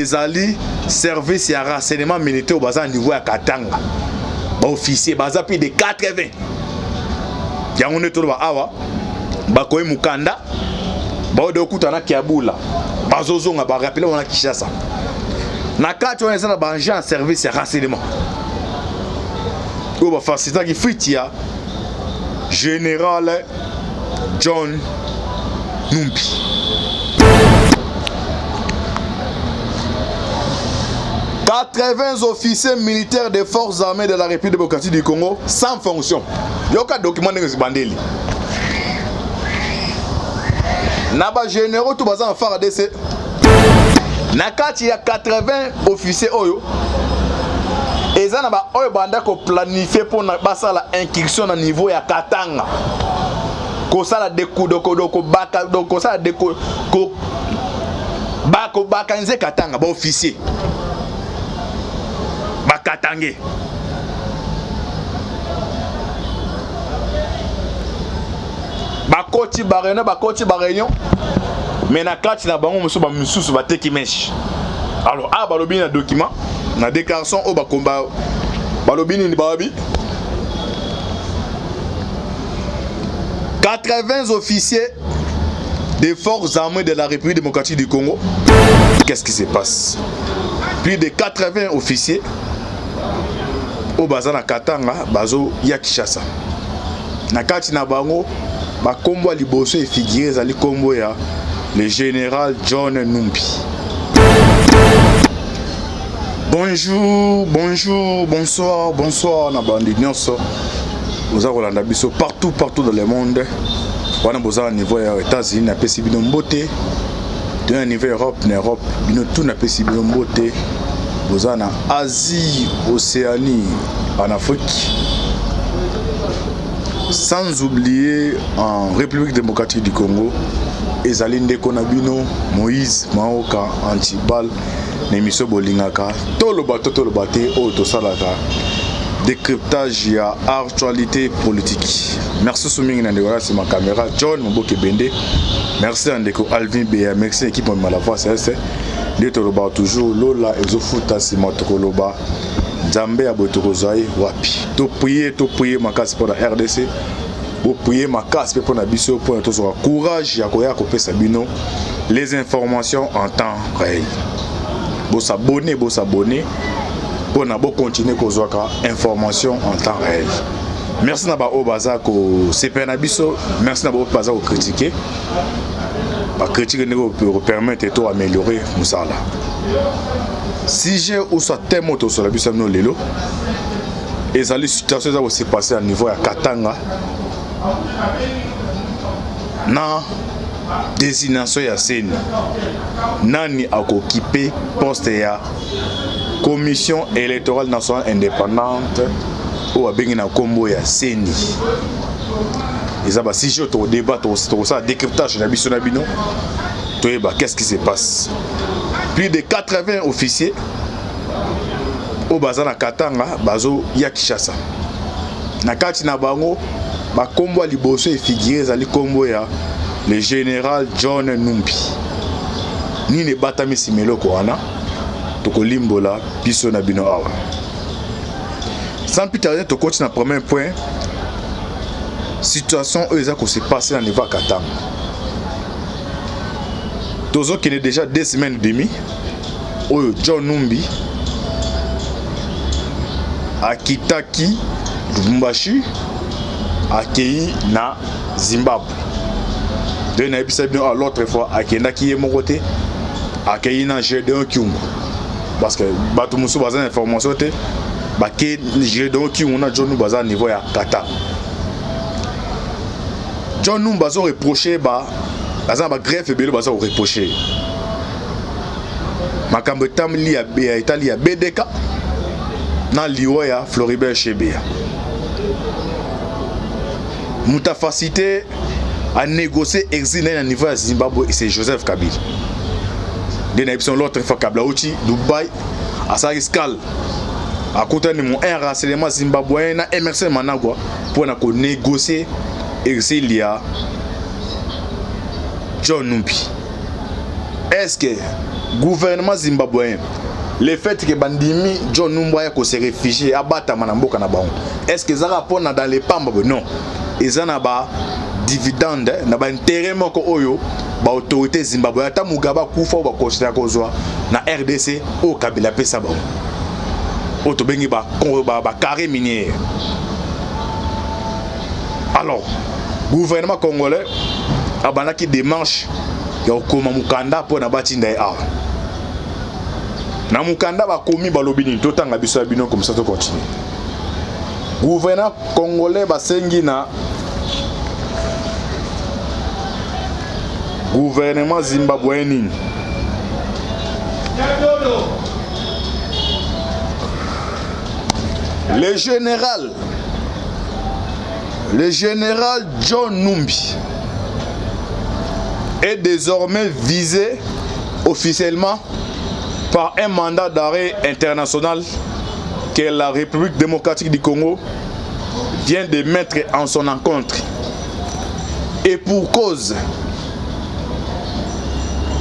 ezali service ya renseignement militaire au baza niveau ya Katanga. Ba officier baza plus de 80. Yango neto ba awa ba koyi mukanda ba de okutana kiabula. Bazozonga ba rappeler on a Kinshasa. Na kati on ezala ba agent service ya renseignement. Ou ba facilita ki fritia Général John Numbi. « 80 officiers militaires des forces armées de la République démocratique du Congo sans fonction. » Il y a un document de bandeli. Naba généraux tout bazan faire ADC. Nakati ya 80 officiers oyo. Eza na ba oyo banda ko planifier pour na basala incursion na niveau ya Katanga. Ko sala deku doko baka donc sala deku ko baka nze Katanga ba officier. Bakatangé. Bakoti baréunion. Mais na kati na bango musu ba misusu ba teki mesh. Alors balobi na document na déclaration o ba komba balobi ni babi 80 officiers des forces armées de la République démocratique du Congo. Qu'est-ce qui se passe? Plus de 80 officiers au bazana Katanga bazo ya Kinshasa. Na kati na bango ba kombo liboso e figuré zali kombo ya le général John Numbi. Bonjour, bonsoir na bandi nyonso. Vous avez Rolanda biso partout dans le monde. Wana boza niveau ya États-Unis na pesi bino mbote. De un niveau Europe, bino tout na pesi bino mbote. Boza na Asie, Océanie, en Afrique. Sans oublier en République démocratique du Congo, ezali ndeko na bino Moïse Maoka Antibal Nemiso Bolingaka toloba te o tosalaka décryptage ya actualité politique. Merci Souming Nandewala, c'est ma caméra John Mboke Bende. Merci Andeko Alvin Bea, merci équipe de Malavoie c'est de toloba toujours Lola ezofuta c'est matokoloba Nzambe ya botokozai wapi. To prier makasi pour la RDC. Vous priez ma casse pour la biso pour notre courage ya koya ko pesa bino les informations en temps réel. Vous s'abonner pour na bo continuer ko zoka information en temps réel. Merci na ba obaza ko CP na biso, merci na ba obaza ko critiquer. Ba critiquer ne peut permettre to améliorer musala. Si j'ai ou soit thème to sur la biso no lelo. Et ça les situations ça s'est passé à niveau ya Katanga. Na désignation ya Seni nani akokipe poste ya commission électorale nationale indépendante ou abengi na kombo ya Seni. Ezaba si je to débat to ça décryptage na biso na bino to eba qu'est-ce qui se passe. Plus de 80 officiers au bazana Katanga bazo ya Kinshasa. Na kati na bango ba kombo liboso e figuré zali kombo ya le général John Numbi. Ni ne batami simeloko wana toko limbola biso na bino awa. Sans plus tarder to continue na premier point. Situation eza ko se passer na niveau Katanga. Tozo qui est déjà 2 semaines et demie oyo John Numbi akitaki Lubumbashi akei na Zimbabwe. De na ebisa bien à l'autre fois akendaki ye mokote akei na Gédéon Kyungu parce que batu musu baza information te ba ke Gédéon Kyungu na John baza niveau ya Kata. John Numbi bazo reprocher ba baza ba greffe belo bazo reprocher makambo tamli ya Italie ya BDK na liwa ya Floribert Chebeya. Mouta facilité à négocier exil à niveau à Zimbabwe et c'est Joseph Kabila. De n'absent l'autre fois Kabila Uchi Dubaï à sa escale à côté de mon renseignement zimbabwéen na Emerson Managwa pour négocier exil à John Numbi. est-ce que gouvernement zimbabwéen le fait que bandimi John Numbi ko se réfugié abata manamboka na bango est-ce que ça rapport dans les pamba non ils en a ba dividende na ba intérêt moko oyo ba autorité zimbabwéen ata Mugabe kufa ba considérer kozwa na RDC au Kabila pesa bango auto bengi ba carré minier. Alors gouvernement congolais a qui démarche ya okoma mukanda pour na batinda a na mukanda ba komi balobini totanga biso ya bino comme ça to continue. Gouvernement congolais basengi na gouvernement zimbabwéen le général John Numbi est désormais visé officiellement par un mandat d'arrêt international que la République démocratique du Congo vient de mettre en son encontre. Et pour cause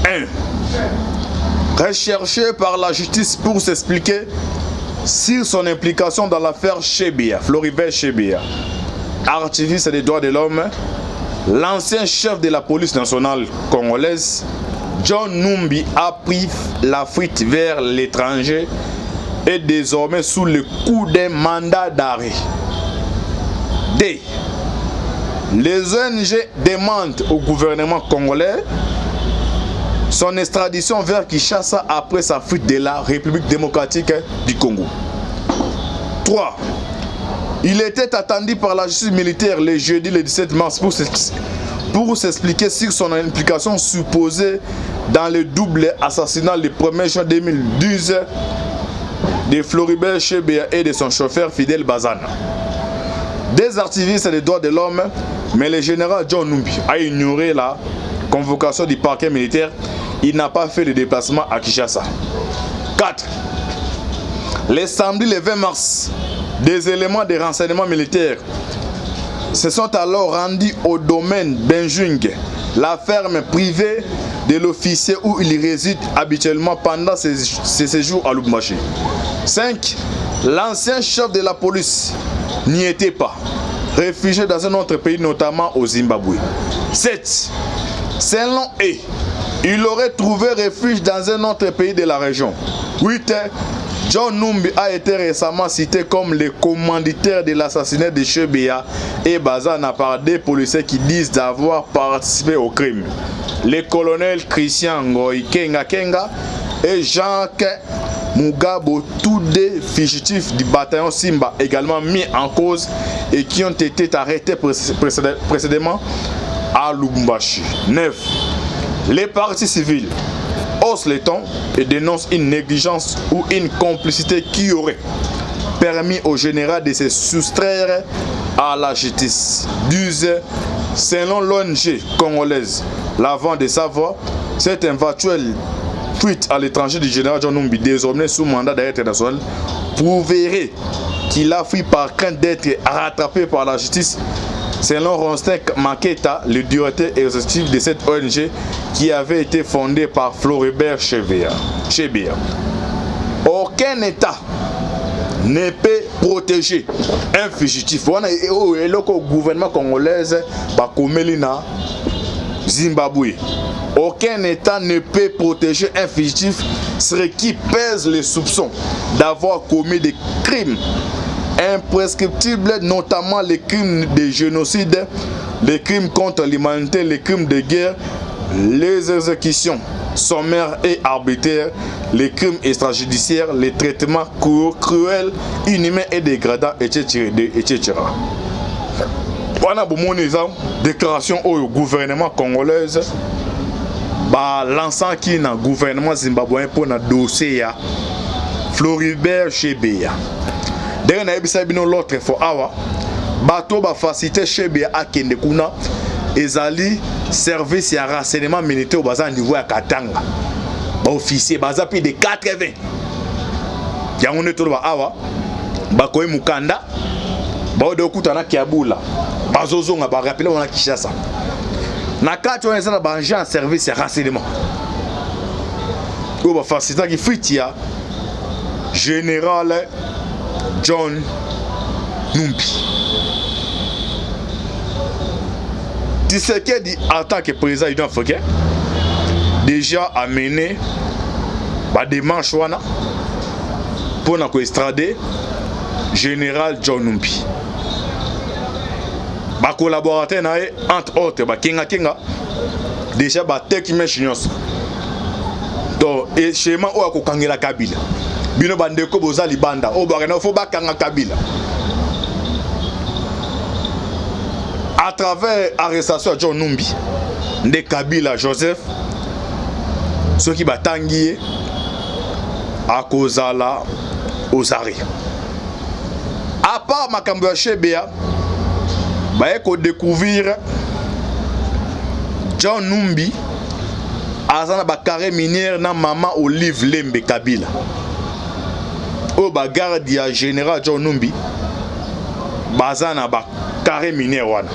1. Recherché par la justice pour s'expliquer sur son implication dans l'affaire Chebea, Floribert Chebea, activiste des droits de l'homme, l'ancien chef de la police nationale congolaise, John Numbi, a pris la fuite vers l'étranger et désormais sous le coup d'un mandat d'arrêt. D. Les ONG demandent au gouvernement congolais son extradition vers Kinshasa après sa fuite de la République démocratique du Congo. 3. Il était attendu par la justice militaire le jeudi le 17 mars pour s'expliquer sur son implication supposée dans le double assassinat le 1er juin 2012 de Floribert Chebea et de son chauffeur Fidel Bazana. Des activistes des droits de l'homme, mais le général John Numbi a ignoré la convocation du parquet militaire. Il n'a pas fait de déplacement à Kinshasa. 4. Le samedi le 20 mars, des éléments de renseignement militaire se sont alors rendus au domaine Benjung, la ferme privée de l'officier où il réside habituellement pendant ses séjours à Lubumbashi. 5. L'ancien chef de la police n'y était pas, réfugié dans un autre pays, notamment au Zimbabwe. 7. Selon eux, il aurait trouvé refuge dans un autre pays de la région. 8. John Numbi a été récemment cité comme le commanditaire de l'assassinat de Chebea et Bazana par des policiers qui disent d'avoir participé au crime. Les colonels Christian Ngoy Kenga et Jacques Mugabe, tous deux fugitifs du bataillon Simba, également mis en cause et qui ont été arrêtés précédemment à Lubumbashi. 9. Les partis civils haussent les tons et dénoncent une négligence ou une complicité qui aurait permis au général de se soustraire à la justice. 12. Selon l'ONG congolaise La Voix de Savoie, cette éventuelle fuite à l'étranger du général John Numbi, désormais sous mandat d'arrêt international, prouverait qu'il a fui par crainte d'être rattrapé par la justice. Selon Ronstin Maketa, le directeur exécutif de cette ONG qui avait été fondée par Floribert Chebea. Aucun État ne peut protéger un fugitif. Le gouvernement congolais na Zimbabwe. Aucun État ne peut protéger un fugitif sur qui pèse les soupçons d'avoir commis des crimes imprescriptibles, notamment les crimes de génocide, les crimes contre l'humanité, les crimes de guerre, les exécutions sommaires et arbitraires, les crimes extrajudiciaires, les traitements cruels, inhumains et dégradants, etc. Voilà pour mon exemple, déclaration au gouvernement congolais, l'ensemble qui est dans le gouvernement zimbabwéen pour le dossier Floribert Chebea. D'ailleurs, na l'autre fois, bateau ba facilité Chebea à kende kuna ezali service ya renseignement militaire au bazar niveau ya Katanga. Ba officier baza plus de 80. Yango ne tolo ba awa ba koy mukanda ba de okutana kiabula. Bazozonga ba rappeler on a Kinshasa. Na kati on ezala ba agent service ya renseignement. oyo bafacilitaki fiti ya général John Numbi. Tshisekedi en tant que président de l'Union africaine déjà amené ba démarche wana pour na ko extrader général John Numbi. Ba collaborateur na entre autres ba kenga déjà ba teki machinios. Donc et schéma o akokangela Kabila. Bino bandeko boza libanda o ba na fo ba kanga Kabila. À travers l'arrestation de John Numbi, de Kabila Joseph, ceux qui batangié à Kozala aux arrêts. À part Makambo Chebea, il faut découvrir John Numbi à un carré minière na maman Olive Lembe Kabila. Au bagarre du général John Numbi, bazana ba carré minière wana.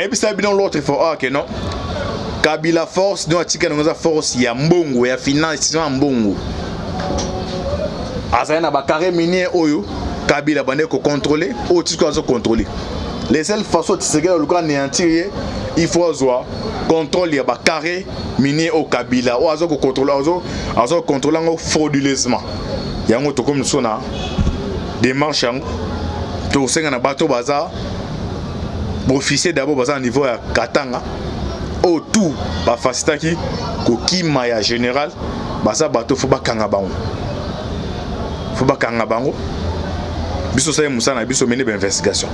Et puis ça bien l'autre fois que non Kabila force nous atika nous force ya mbongo ya finance ya mbongo azana ba carré minier oyo Kabila bande ko contrôler o tiko azo contrôler les seules façons de se le grand néantir il faut avoir contrôle ya ba carré minier au Kabila o azo ko contrôler azo contrôler frauduleusement yango to comme sona démarche to senga na bato bazar officier d'abord à niveau à Katanga au tout ba facilitaki ko kima ya général baza bato faut ba kanga bango biso sa musana biso mener ba investigation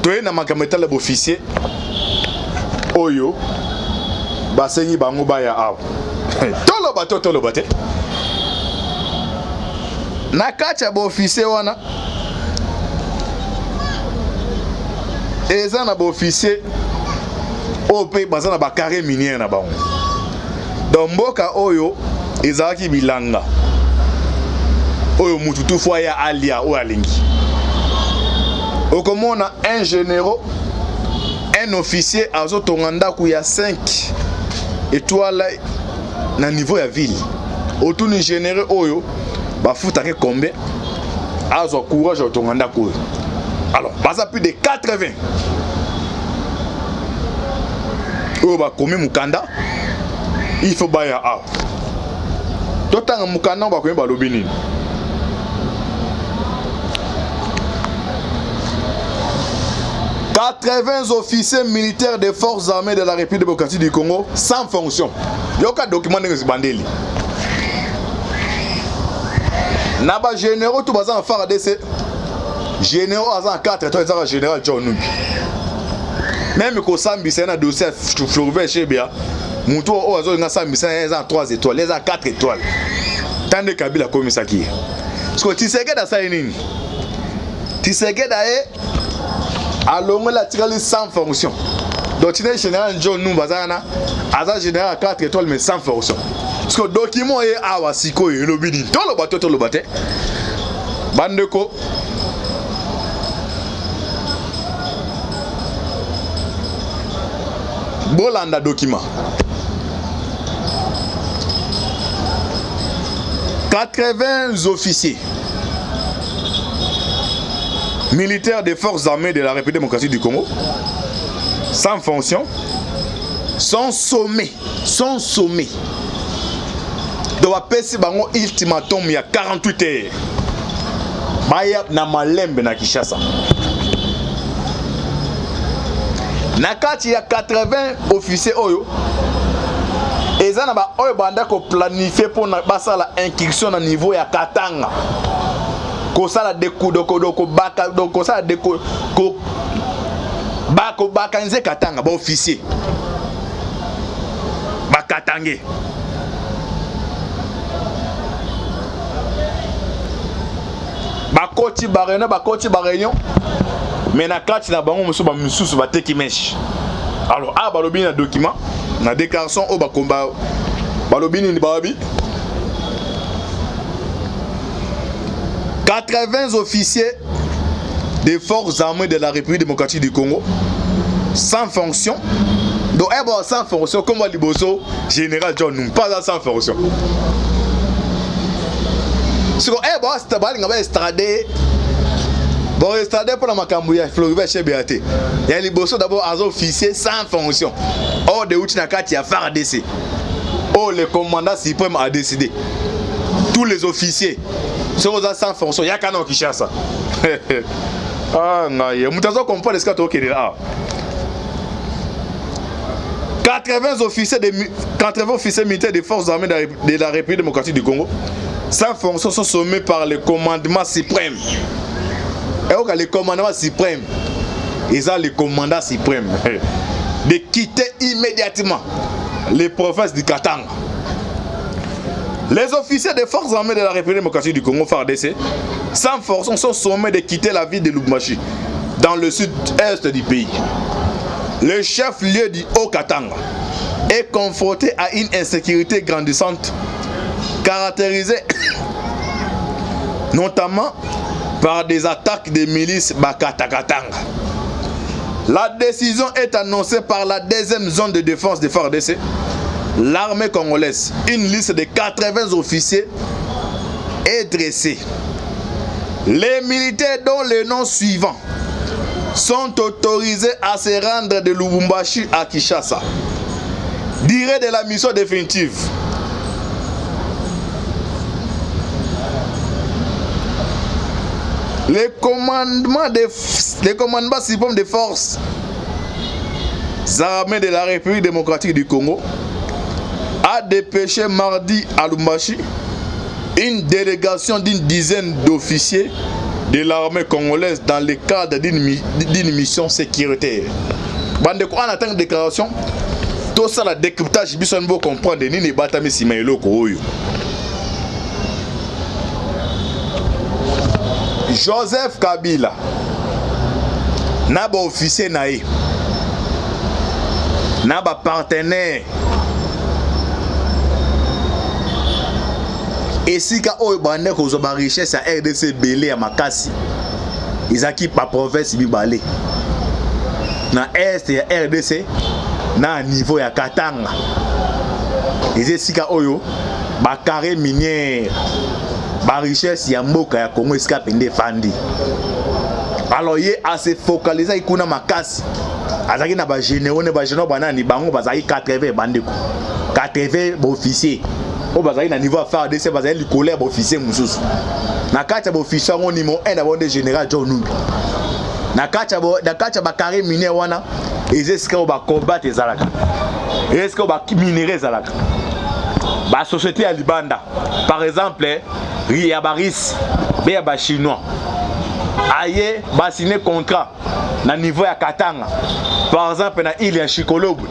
to na makameta le officier oyo basengi bango ba ya aw tolo bate na kacha ba officier wana eza na ba officier ope baza na ba carré minière na bango donc mboka oyo ezalaki bilanga oyo mututu fwa ya alia oyo alingi okomona un généraux un officier azotonga ndako ya 5 étoiles na niveau ya ville otuni généraux oyo bafutaki combien azwa courage otonga ndako oyo. Alors, baza plus de 80. Oh bah comme mukanda, il faut baya a. Totanga mukanda on va comme balobini. « 80 officiers militaires des forces armées de la République démocratique du Congo sans fonction. » Yoka document de bandeli. Naba généraux tout bazan faire ADC. Généraux à 4 étoiles, général John Numbi. Même que Sambi, c'est un dossier Floribert Chebea. Moutou au Azo, il y a Sambi, c'est un 3 étoiles, les a 4 étoiles. Tant de Kabila comme ça qui est. Parce que Tshisekedi a ça une. Tshisekedi a l'homme la tiré sans fonction. Donc, tu es général John Numbi, Aza général 4 étoiles, mais sans fonction. Parce que le document est à Wasiko et le bini. Tout le bateau. Bandeko. Bolanda document 80 officiers militaires des forces armées de la République démocratique du Congo sans fonction sont sommés de la PC bango ultimatum il y a 48 heures baya na malembe na Kinshasa. Nakati ya 80 officiers oyo ezana ba oyo banda ko planifier pour na basala incursion na niveau ya Katanga ko sala doko baka donc sala deko ko baka nze Katanga ba officier ba Katangé ba koti ba réunion mais na kati na bango musu ba mususu ba teki mesh. Alors a balobi na document na déclaration o ba komba balobi ni babi 80 officiers des forces armées de la République démocratique du Congo sans fonction Donc sans fonction comme liboso général John nous pas sans fonction. Si on c'est pas ngaba estradé. Bon estradé pour la makambuya Floribert chez BAT. Il y a liboso d'abord as officier sans fonction. Or de outil na kati ya FARDC. Oh le commandant suprême a décidé. Tous les officiers sont sans fonction. Il y a canon qui cherche ça. Ah non, mutazo comprendre ce que tu es là. 80 officiers militaires des forces armées de la République démocratique du Congo sans fonction sont sommés par le commandement suprême. Et au cas le commandement suprême, ils ont le commandant suprême de quitter immédiatement les provinces du Katanga. Les officiers des forces armées de la République démocratique du Congo, FARDC, sans fonction sont sommés de quitter la ville de Lubumbashi, dans le sud-est du pays. Le chef-lieu du Haut-Katanga est confronté à une insécurité grandissante, caractérisée notamment par des attaques des milices Bakata-Katanga. La décision est annoncée par la deuxième zone de défense de FARDC, l'armée congolaise. Une liste de 80 officiers est dressée. Les militaires dont les noms suivants sont autorisés à se rendre de Lubumbashi à Kinshasa. Durée de la mission définitive. Le commandement suprême des forces armées de la République démocratique du Congo a dépêché mardi à Lubumbashi une délégation d'une dizaine d'officiers de l'armée congolaise dans le cadre d'une mission sécuritaire. Bande ko en attend déclaration, tout ça la décryptage biso nbo comprendre ni ne batami simailo ko oyo. Joseph Kabila na ba officier nae na ba partenaire esika oyo bande ko zo ba richesse ya RDC belé ya makasi izaki pa province bibale na est ya RDC na niveau ya Katanga esika oyo ba carré minière ba richesse ya mboka ya Congo esika pende fandi. Alors ye a se focaliser ikuna makasi azaki na ba généraux ne ba généraux banani bango bazaki 80 bandeko 80 officiers o bazali na niveau à faire de ces bazali colère officier mususu na kati ba officier ngo numéro 1 d'abord de général John Numbi na kati ba carré minier wana ezeska ba combattre ezalaka ezeska ba minerais ezalaka ba société ya libanda par exemple Ria Baris be ba chinois aye ba signer contrat na niveau ya Katanga par exemple na île ya Chikolobo.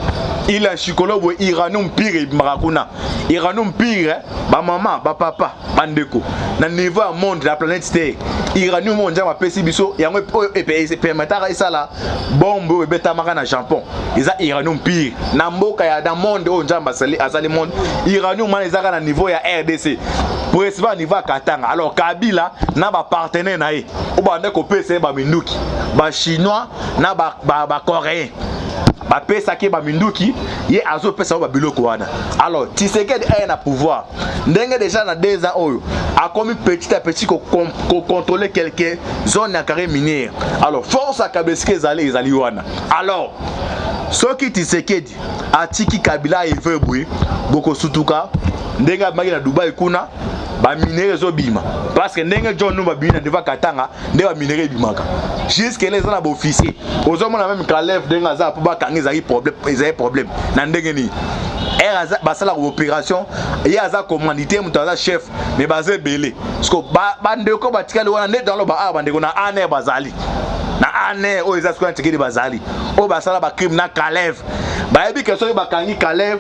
Il a Chikolobo Iranum pire Marakuna. Iranum pire ba maman, ba papa, bandeko. Na niveau à monde la planète Terre. Iranum monde ma pesi biso yango e permettra ça là bombe e beta maka na Japon. Ils a Iranum pire. Na mboka ya dans monde o njamba azali monde. Iranum man ezaka na niveau ya RDC. Pour recevoir niveau à Katanga. Alors Kabila na ba partenaire na ye. O bandeko pese ba minduki. Ba chinois na ba coréen. Ba pesa ke ba minduki ye azo pesa ba biloko wana. Alors Tshisekedi a un pouvoir ndenge déjà na 2 ans oyo a commis petit à petit ko contrôler quelques zones à carré minière. Alors force à Kabeske ezali wana. Alors soki Tshisekedi atiki Kabila il veut bouer boko sutuka ndenge maki na Dubai kuna ba minere zo bima parce que ndenge John Numba bina devant Katanga nde ba minere bimaka jusque les na ba officier ozomona même Kalef ndenge za po ba kangi za problème na ndenge ni eraza basala opération ya za commandité mutaza chef mais bazé belé parce que ba ndeko batikali wana nde dans lo ba bandeko na ane bazali na ane o eza skwa ntikeli bazali o basala ba crime na Kalef ba yebi que so ba kangi Kalef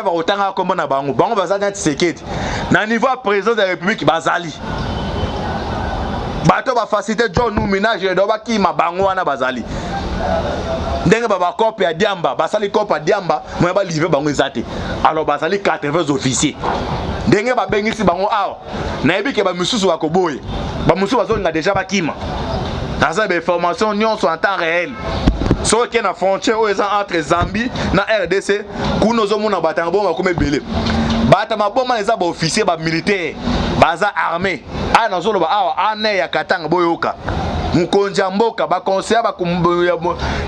otanga kombo na bango bazali na Tshisekedi na niveau à président de la République bazali bato ba facilité John nous ménage do ba ki mabango wana bazali ndenge ba copie ya Diamba basali copie ya Diamba mo ba livrer bango ezate alors bazali 80 officiers ndenge ba bengisi bango awa na yebi ke ba mususu ba koboye ba mususu bazolinga déjà ba kima dans sa formation nyonso en temps réel so qui est na frontière entre Zambie na RDC kuno zo mona batanga bomba comme belé bata maboma les aba officier ba militaire baza armée ana zo loba awa ane ya katanga boyoka mukonja mboka ba conseiller ba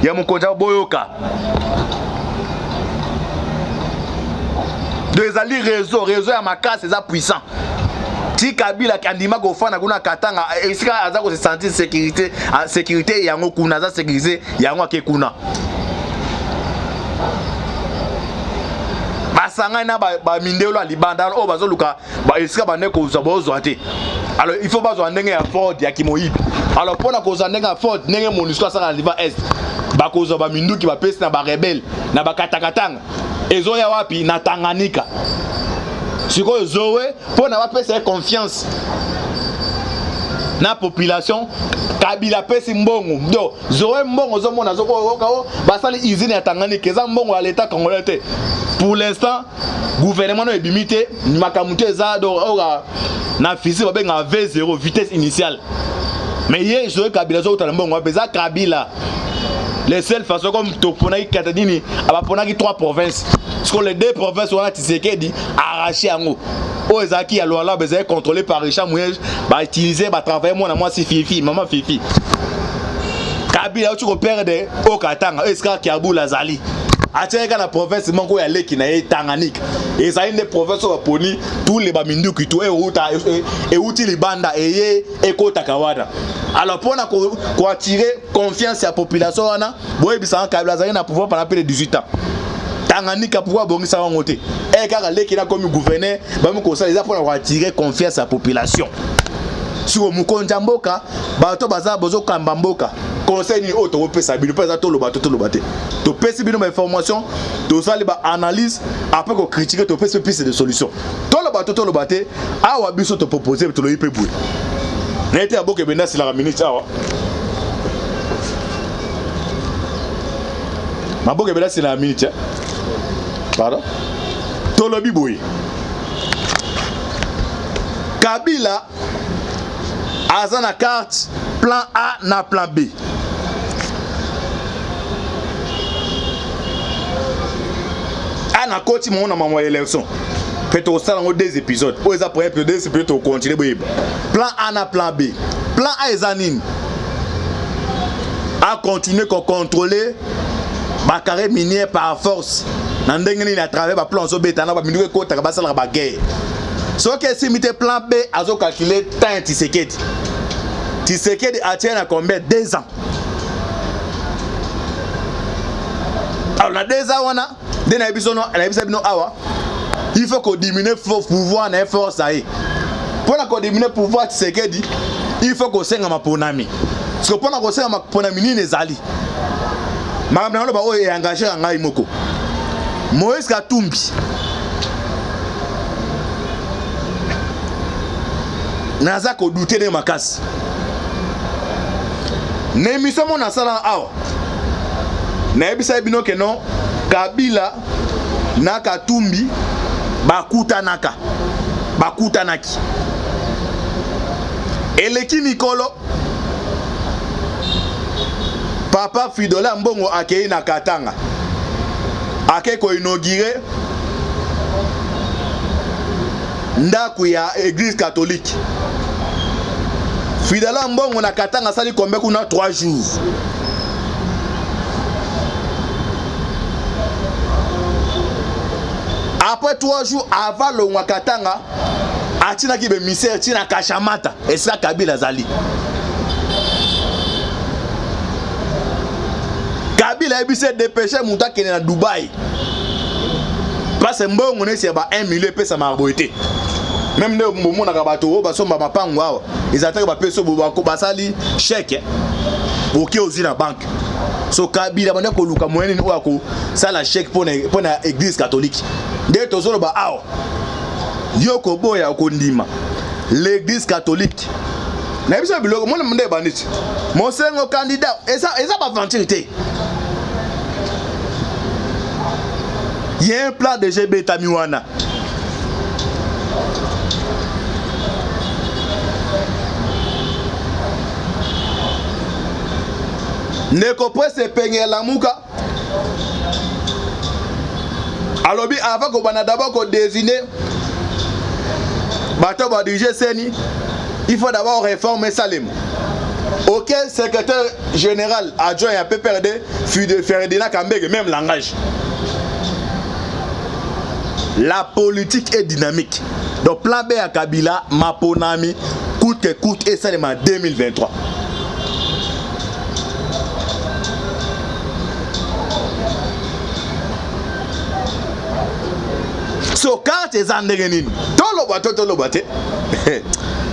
ya mukonja boyoka des alliés réseau ya makasi c'est puissant. Si Kabila kandima ko fana kuna katanga esika azako se sentir sécurité yango kuna za sécuriser yango akekuna basanga na ba mindelo libanda o bazoluka ba esika bane ko zabozo ate. Alors il faut bazo ndenge ya Ford ya Kimoyibi. Alors pona ko za ndenge ya Ford ndenge MONUSCO saka liva est ba ko za ba minduki ba pesi na ba rebelle na ba katakatanga ezo ya wapi na Tanganyika. Siko Zoé pour n'avoir pas cette confiance na population Kabila pesi mbongo do Zoé mbongo zo mona zo ko basali usine ya Tanganyika eza mbongo à l'état congolais. Pour l'instant gouvernement no ebimité makamuté za do na fisi babenga V0 vitesse initiale mais hier Zoé Kabila zo tala mbongo beza Kabila les seules façons comme Toponaki Katadini abaponaki 3 provinces. Parce que les 2 provinces on a Tshisekedi arraché en haut. Aux Ezaki à Loala besoin contrôlé par Richard Mouyej, bah utiliser bah travailler moi si Fifi, maman Fifi. Kabila tu repères de Okatanga, Eska Kiabou Lazali. Atiaka la province manko ya leki na Tanganyika. Et ça une des provinces au Poni tous les bamindu qui tout et outil libanda et Kota Kawada. Alors pour attirer confiance à la population wana, boye bisa Kabila Lazali na pouvoir pendant plus de 18 ans. Tanganyika pouvoir bongisa wangote. Et car leki na comme gouverneur, ba mu ko ça les pour attirer confiance à la population. Sur Mukonja mboka, bato baza bozo kamba mboka. Conseil ni auto repesa bino pesa to lo bato to lo baté. To pesi bino information, to sali ba analyse après ko critiquer to pesi piste de solution. To lo baté, awa biso to proposer to lo ipe boué. N'était aboke benda si la minute awa. Maboke benda si la minute. Pardon? To lo biboué. Kabila aza na carte plan A na plan B. Na koti mon na maman élection. Peut-être au salon 2 épisodes. Ou ça après 2 épisodes au continuer plan A na plan B. Plan A ezanine. A continuer qu'on contrôler ba carré minier par force. Na ndenge ni à travers ba plan so beta na ba minuke kota ba sala ba guerre. So que si mité plan B azo calculer temps Tshisekedi. Tshisekedi a tient à combien 2 ans. Alors la 2 ans on a il faut qu'on diminue le pouvoir na force ça. Pour qu'on diminue le pouvoir Tshisekedi, il faut qu'on senga maponami. Parce que pour qu'on senga maponami ni nezali. Madame na ba est engagé en ngai moko. Moïse Katumbi. Naza ko douter de makasi. N'émission mon asala awa. Na ebisa bino ke non Kabila na Katumbi bakutanaki eleki mikolo papa Fidola Mbongo akei na Katanga ake ko inauguré ndaku ya église catholique. Fidola Mbongo na Katanga sali combien kuna 3 jours. Après 3 jours avant le Wakatanga, atina ki be misère tina Kashamata, esika Kabila zali. Kabila ebise dépêché muta kene na Dubaï. Parce que mbongo ne c'est ba 1 million pesa marboité. Même ne mbomo na kabato ba somba mapango awa. Ils attaquent ba peso bo ba sali chèque. Oké ozi na banque. So Kabila bande ko luka moyenne ni wako sala chèque pour na église catholique. De tozolo ba awa. Yoko boya okondima. L'église catholique. Na biso biloko mona mende bandit. Mon sengo candidat et ça pas ventilité. Il y a un plan de GB Tamiwana. Neko presse penger la muka. Alors bien avant qu'on va d'abord qu'on désigne bateau va diriger Seni, il faut d'abord réformer Salem. Aucun secrétaire général adjoint à PPRD fut de Ferdinand Kambege, même langage. La politique est dynamique. Donc plan B à Kabila, Maponami, coûte que coûte et Salem en 2023. So quand tu es en Nérénine, tout le bateau,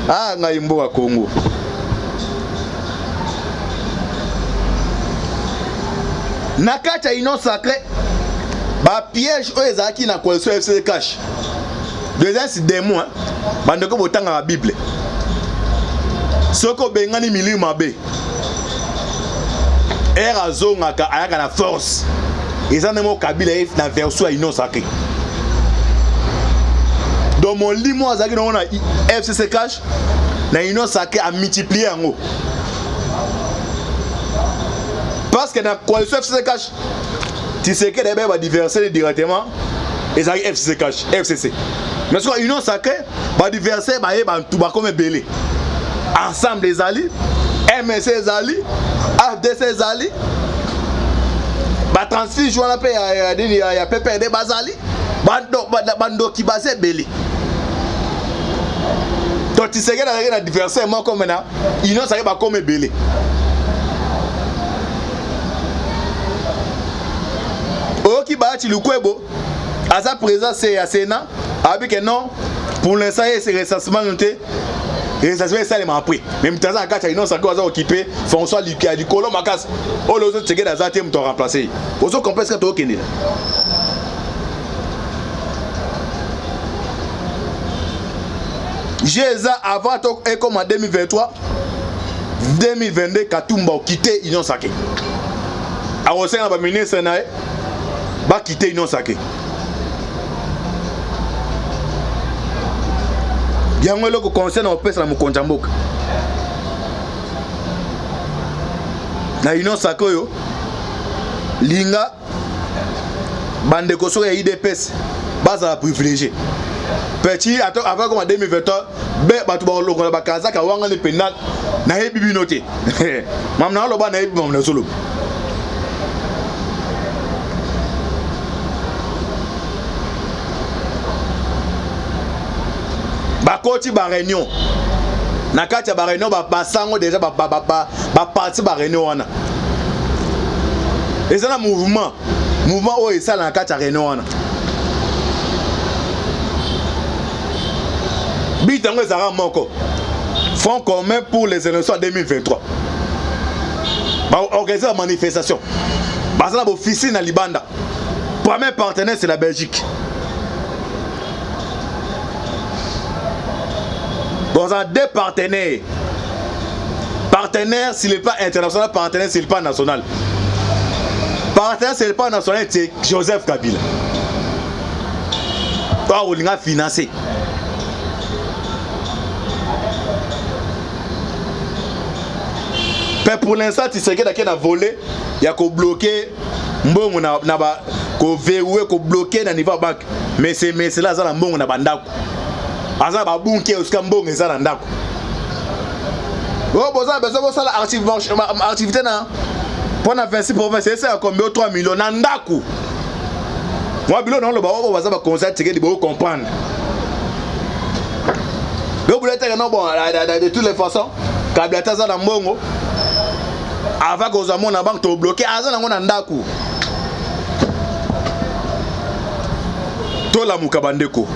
ah, Naïmbo à Congo. Nakata ino sacré, ba piège aux Ezaki na coalition FC cash. Deuxième c'est des mois, bandeko botanga la Bible. Soko bengani milieu mabe. Era zonga ka ayaka na force. Ezana mo Kabila na version ino sacré. Dans mon lit, moi, on a FCC Cash, na ino sacré à multiplier en haut. Parce que dans la coalition FCC Cash, tu sais que les gens vont diverser directement et ça FCC Cash, FCC. Mais ce qu'on ino sacré, va diverser, tout va comme belé. Ensemble les alliés, MSC les alliés, AFDC les alliés, va transfert jouer la paix, il y a PPD Bazali, bando qui base belé. Donc tu sais que dans la diversion, moi comme maintenant, ils n'ont pas comme belé. Oh qui bat le Kwebo, à sa présence c'est à Sénat, avec non, pour l'instant c'est recensement noté, recensement ça les m'a appris. Même temps à quatre ils n'ont pas occupé, François Lucas du Colomb Macas, oh les autres c'est que dans un thème t'ont remplacé. Aux autres comprennent ce que tu as obtenu. J'ai ça avant et comme en 2023, 2022, Katumba a quitté l'Union Sacrée. A aussi un ministre va quitter l'Union Sacrée. Il y a un autre conseil dans le pays, c'est le Konjambok. Dans l'Union Sacrée, Linga, Bandekoso et IDPS, base à la privilégiée. Petit, avant comme en 2023, batu ba loko ba kaza ka wanga le penal na he bibi noté. Mam na lo ba na he bibi mam na solo. Ba koti ba réunion. Na kati ba réunion ba sango déjà ba parti ba réunion wana. Et ça na mouvement o ça na kati réunion wana. Bitango Zara Moko, Front commun pour les élections 2023. Organiser la manifestation. Basala officine à Libanda. Premier partenaire c'est la Belgique. Dans un deux partenaires. Partenaire s'il n'est pas international, partenaire s'il n'est pas national. Partenaire s'il n'est pas national, c'est Joseph Kabila. Toi, on a financé. Mais pour l'instant, tu sais que dans a volé, il y a qu'au bloquer, bon, qu'on verrouiller, qu'on bloquer dans le niveau banque. Mais c'est là, ça bon, on a bandako. Asa ba bunke uska mbonge ça ndako. Oh, boza besoin ça activité na pour na 26 provinces, c'est à combien 3 millions ndako. Moi bilo non le ba o baza ba conseil tike di bo comprendre. Le boulot est non bon de toutes les façons, Kabila taza na mbongo. Avant que vous ayez la banque bloquée, vous avez un ndako. Tout la Mukabandeko.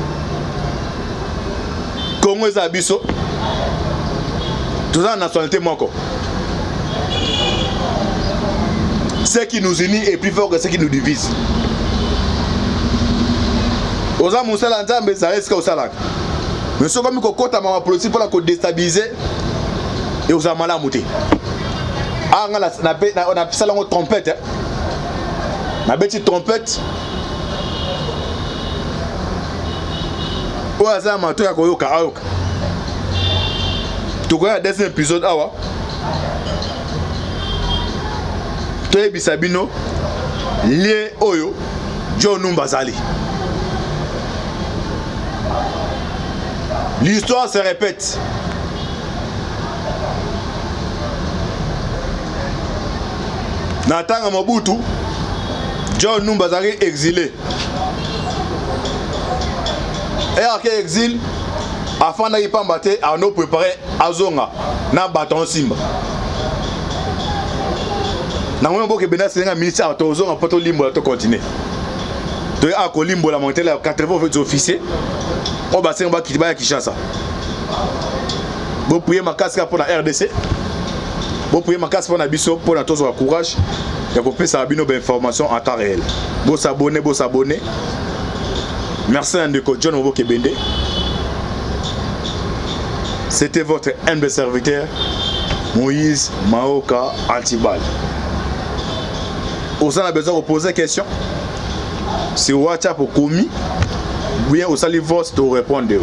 Congo est abisso. Tout ça en nationalité moko. Ce qui nous unit est plus fort que ce qui nous divise. Oza Moussala Nzambe, ça reste au Salak. Mais ce comme qu'on a ma politique pour la déstabiliser et aux amala mouté. Ah, on a ça la trompette. Ma petite trompette. Oh, ça m'a tout à koyoka ayoka. Tu connais le deuxième épisode awa. toyebisa bino lien oyo John Numba zali. L'histoire se répète. Natanga Mobutu, John Numba zali exilé. Et après exil, afin d'aller pambater, on a préparé Azonga, na bâton Simba. Na mwe mboke bena senga militaire to Azonga poto limbo to continuer. To a ko limbo la monter la 80 officiers. On va senga ba kitiba ya Kinshasa. Bo prier ma casque pour la RDC. Bo prier ma casque pour na biso pour na tozo courage. Ya ko pesa abino ba information en temps réel. Bo s'abonner. Merci à Ndeko John Obo Kebende. C'était votre humble serviteur, Moïse Maoka Antibal. Vous avez besoin de poser des questions sur WhatsApp ou commis, ou bien vous allez voir pour répondre.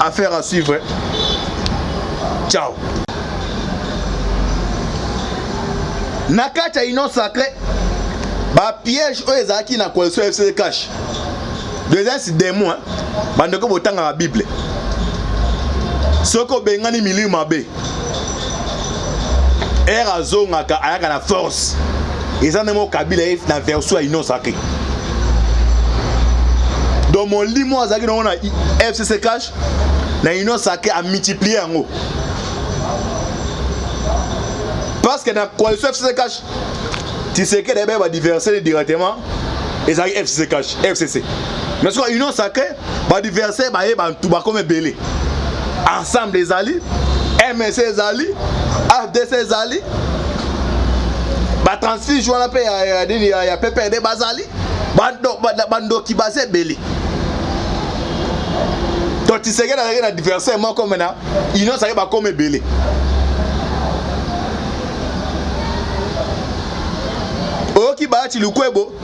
Affaire à suivre. Ciao. Nakata Inon Sacré. Ba piège o ezaki na coalition FC cash. Deuxième c'est démon hein. Bandeko botanga la Bible. Soko bengani mili mabe. Era zongaka ayaka na force. Ezana mo Kabila na version Inon Sacré. Dans mon limo azaki na ona FCC cash na Inon Sacré a multiplier en haut. Parce que dans coalition FCC cash tu sais que d'abord va diverser directement et ça FCC cash FCC mais soit union sacrée va diverser va tout va comme belé ensemble les alliés MSC les alliés FDC les alliés va transfert jouer la paix ya PPD bazali bando qui basé belé donc tu sais que la diverser moi comme maintenant union sacrée va comme belé. Qui bâtit le Kwebo,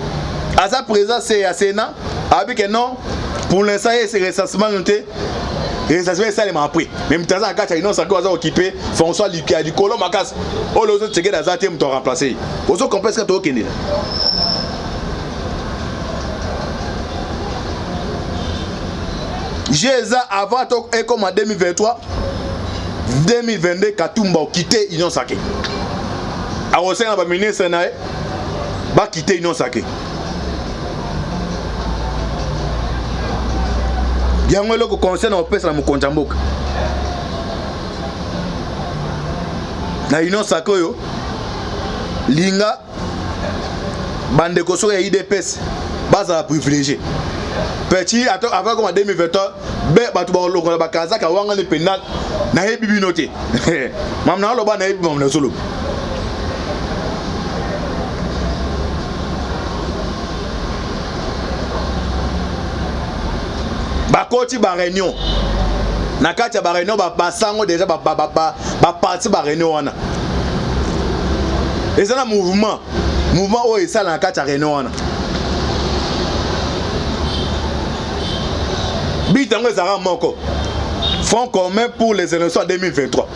à sa présence, c'est à Sénat, avec un nom, pour l'instant, c'est recensement noté, et ça se fait ça, les m'a pris. Même temps, quand il y a une autre qui a occupé, François Lucas, du colon Macas, oh, les autres, c'est que dans un thème, t'ont remplacé. Aux autres, complexe, quand tu es j'ai ça avant, et comme en 2023, 2022, Katumba a quitté l'Union Sacrée. À Rossel, on va mener Sénat. Va quitter l'Union Sacrée. Il y a un peu de conseil dans le pays, c'est mon Konjambok. Dans l'Union Sacrée, Linga, Bandeko sur IDPS, base à privilégié. Petit, avant comme en 2023, le Kazakh a wangé le pénal, n'a pas pu noter. Maman, le bas n'a pas pu solo. Bakoti ba réunion na kati ba réunion ba sango déjà ba parti ba réunion wana ezana mouvement o esala na kati réunion wana bitango ezara moko front commun pour les élections 2023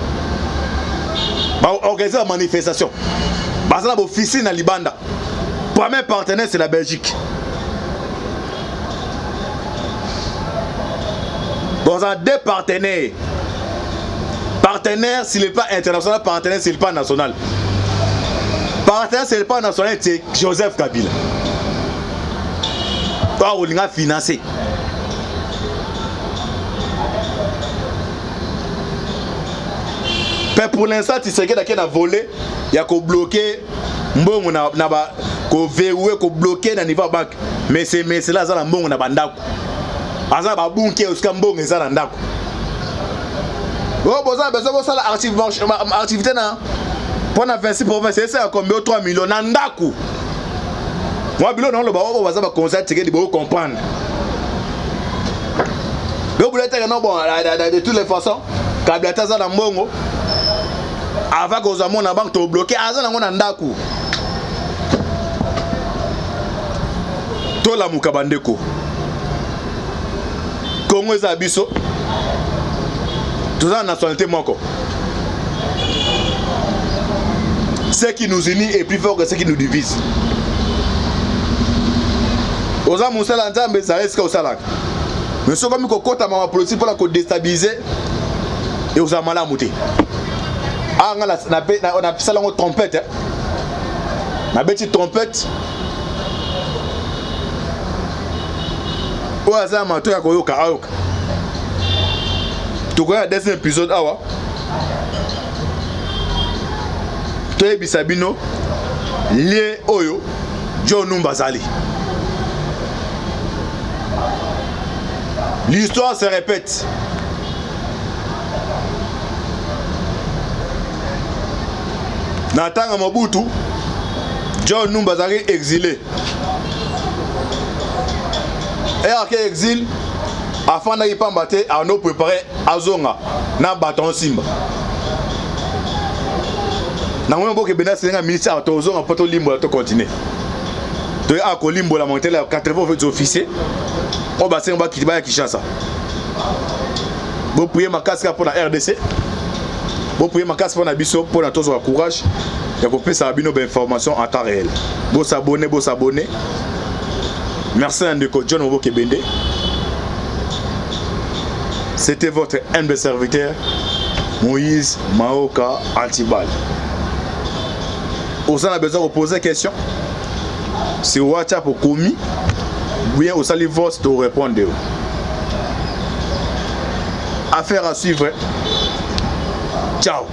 ba organiser la manifestation bazana ba office na Libanda premier partenaire c'est la Belgique. Dans un deux partenaires. Partenaire sur le plan international, partenaire sur le plan national. Partenaire sur le plan national, c'est Joseph Kabila. Toi, on a financé. Mais pour l'instant, tu sais qu'il y a volé, il y a qu'au bloquer, qu'au verrouiller, qu'au bloquer dans le niveau banque. Mais c'est là, ça, on a bandako. Aza ba bunke uskambo ngeza ndako. Oh boza besoin ça la activité na pour na 26 provinces c'est combien 3 millions na ndako. Moi bilo non le ba baza ba conseil teke di bo comprendre. Le boulette non bon de toutes les façons Kabila taza na mbongo avant que ozamo na banque to bloquer aza na ngona ndako. To la mukabandeko. Congo est abisso. Tout ça nationalité moko. Ce qui nous unit est plus fort que ce qui nous divise. Oza musala nzambe ça reste au salak. Mais ce comme ko kota ma politique pour la déstabiliser et oza mala muté. Ah on a ça la trompette. Hein? Ma petite trompette. Oza mato ya koyoka ayoka. Tu connais le deuxième épisode awa. Toi bisabino lien oyo John Numbazali. L'histoire se répète. Natanga Mobutu, John Numbazali exilé. Et après exil, afin d'aller pas battre, on a préparé Azonga, na bâton Simba. Na mwe mboke bena senga ministère à Tozonga poto limbo to continuer. To a ko limbo la monter la 80 officiers. On va senga ba kitiba ya Kinshasa. Bo prier ma casque pour la RDC. Bo prier ma casque pour na biso pour na tozo courage. Ya ko pesa bino ba information en temps réel. Bo s'abonner. Merci à Ndeko John Moboke Bende. C'était votre humble serviteur Moïse Maoka Antibal. Vous avez besoin de poser des questions sur WhatsApp ou commis, ou bien vous allez voir si vous répondez. Affaire à suivre. Ciao.